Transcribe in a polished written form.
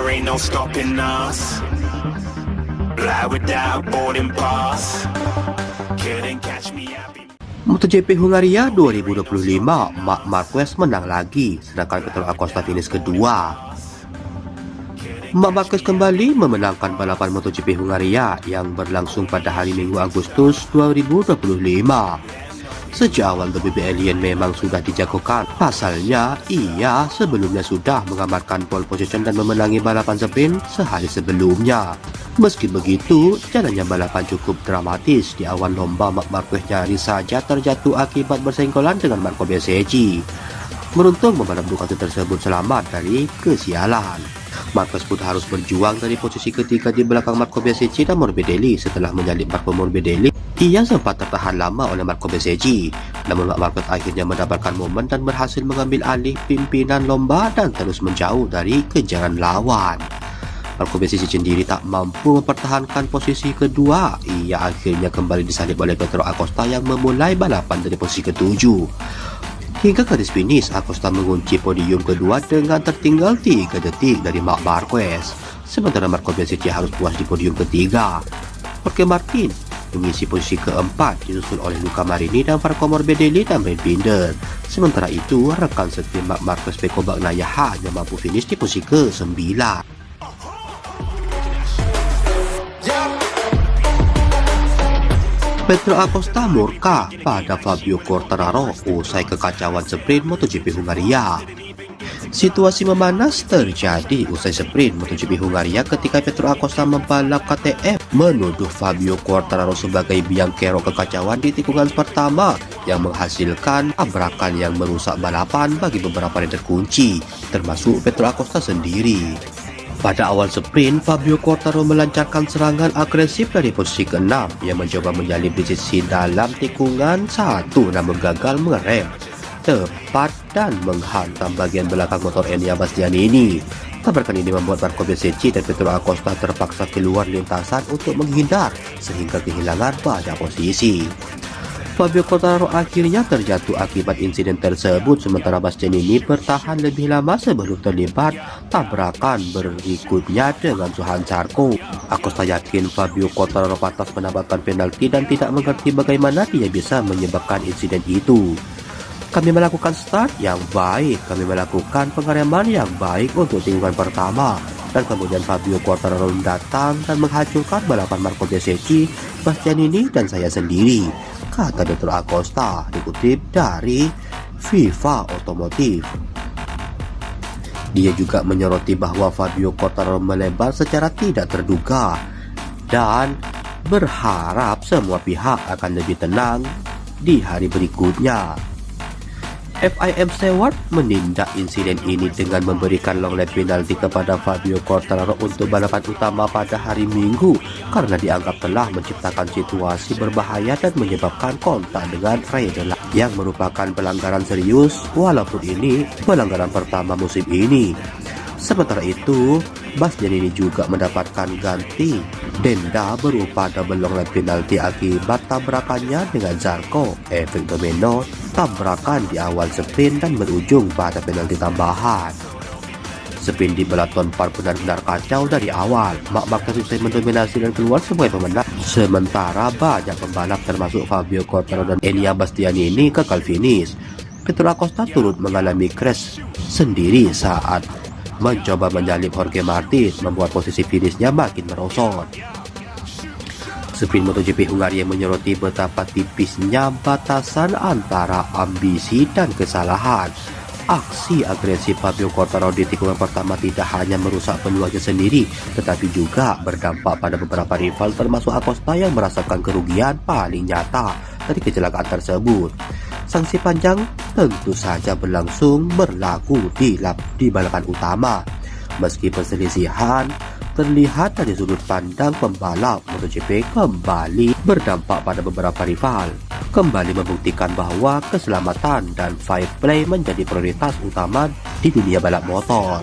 there ain't no stopping us. Fly without boarding pass. Couldn't catch me out. MotoGP Hungaria 2025, Marc Marquez menang lagi, sedangkan Pedro Acosta finish kedua. Marc Marquez kembali memenangkan balapan MotoGP Hungaria yang berlangsung pada hari Minggu Agustus 2025. Sejak awal WB Alien memang sudah dijagokan. Pasalnya, ia sebelumnya sudah mengamankan pole position dan memenangi balapan sprint sehari sebelumnya. Meski begitu, jalannya balapan cukup dramatis. Di awal lomba, Marc Marquez nyaris saja terjatuh akibat bersenggolan dengan Marco Bezzecchi. Beruntung pembalap Ducati tersebut selamat dari kesialan. Marquez pun harus berjuang dari posisi ketiga di belakang Marco Bezzecchi dan Morbidelli. Setelah menyalip Marco Morbidelli, ia sempat tertahan lama oleh Marco Bezzecchi. Namun Marc Marquez akhirnya mendapatkan momen dan berhasil mengambil alih pimpinan lomba dan terus menjauh dari kejaran lawan. Marco Bezzecchi sendiri tak mampu mempertahankan posisi kedua. Ia akhirnya kembali disalip oleh Pedro Acosta yang memulai balapan dari posisi ketujuh. Hingga garis finish, Acosta mengunci podium kedua dengan tertinggal 3 detik dari Marc Marquez. Sementara Marco Bezzecchi harus puas di podium ketiga. Jorge Martin mengisi posisi keempat, disusul oleh Luca Marini dan Marco Morbidelli dan Brad Binder. Sementara itu, rekan setim Marc Marquez Pecco Bagnaia hanya mampu finish di posisi ke-9. Pedro Acosta murka pada Fabio Quartararo usai kekacauan sprint MotoGP Hungaria. Situasi memanas terjadi usai sprint MotoGP Hungaria ketika Pedro Acosta membalap KTM menuduh Fabio Quartararo sebagai biangkerok kekacauan di tikungan pertama yang menghasilkan tabrakan yang merusak balapan bagi beberapa rider kunci, termasuk Pedro Acosta sendiri. Pada awal sprint, Fabio Quartararo melancarkan serangan agresif dari posisi ke-6 yang mencoba menyalip Bezzecchi dalam tikungan 1 namun gagal mengerem tepat dan menghantam bagian belakang motor Enea Bastianini. Tabrakan ini membuat Marco Bezzecchi dan Pedro Acosta terpaksa keluar lintasan untuk menghindar sehingga kehilangan banyak posisi. Fabio Quartararo akhirnya terjatuh akibat insiden tersebut, sementara Bastianini bertahan lebih lama sebelum terlibat tabrakan berikutnya dengan Johan Zarco. Acosta yakin Fabio Quartararo pantas mendapatkan penalti dan tidak mengerti bagaimana dia bisa menyebabkan insiden itu. Kami melakukan start yang baik, kami melakukan pengereman yang baik untuk tikungan pertama, dan kemudian Fabio Quartararo datang dan menghancurkan balapan Marco Bezzecchi, Bastianini, dan saya sendiri, kata Pedro Acosta, dikutip dari FIFA Otomotif. Dia juga menyoroti bahwa Fabio Quartararo melebar secara tidak terduga dan berharap semua pihak akan lebih tenang di hari berikutnya. FIM Stewart menindak insiden ini dengan memberikan long lap penalti kepada Fabio Quartararo untuk balapan utama pada hari Minggu karena dianggap telah menciptakan situasi berbahaya dan menyebabkan kontak dengan rider yang merupakan pelanggaran serius, walaupun ini pelanggaran pertama musim ini. Sementara itu, Bastianini juga mendapatkan ganti denda berupa double long lap penalti akibat tabrakannya dengan Zarco. Efek domino tabrakan di awal sprint dan berujung pada penalti tambahan. Sprint di Balaton Park benar-benar kacau dari awal. Marc Marquez usai mendominasi dan keluar sebagai pemenang. Sementara banyak pembalap termasuk Fabio Quartararo dan Enea Bastianini gagal finish. Pedro Acosta turut mengalami crash sendiri saat mencoba menyalip Jorge Martin, membuat posisi finishnya makin merosot. Sprint MotoGP Hungaria menyoroti betapa tipisnya batasan antara ambisi dan kesalahan. Aksi agresif Fabio Quartararo di tikungan pertama tidak hanya merusak peluangnya sendiri, tetapi juga berdampak pada beberapa rival termasuk Acosta yang merasakan kerugian paling nyata dari kecelakaan tersebut. Sanksi panjang tentu saja berlaku di balapan utama. Meski perselisihan terlihat dari sudut pandang pembalap, MotoGP kembali berdampak pada beberapa rival, kembali membuktikan bahwa keselamatan dan fair play menjadi prioritas utama di dunia balap motor.